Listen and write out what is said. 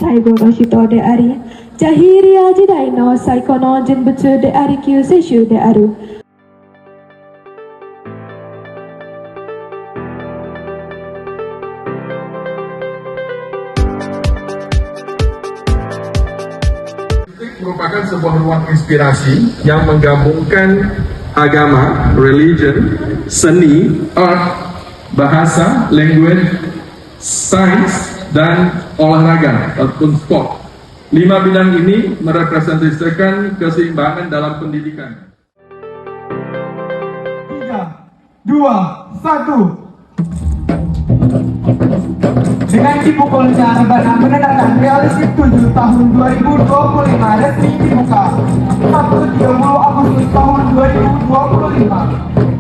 Saigono Shito de Ari, Jahiria Jidaino, Saikono Jinbutsu de Ari Kyuseshu de Aru. Merupakan sebuah ruang inspirasi yang menggabungkan agama, religion, seni, art, bahasa, language, sains, dan olahraga ataupun sport. 5 bidang ini merepresentasikan keseimbangan dalam pendidikan. 3, 2, 1. Dengan dipukul Jambatan menandakan realistik 7 tahun 2025 resmi dibuka 1 30 Agustus tahun 2025.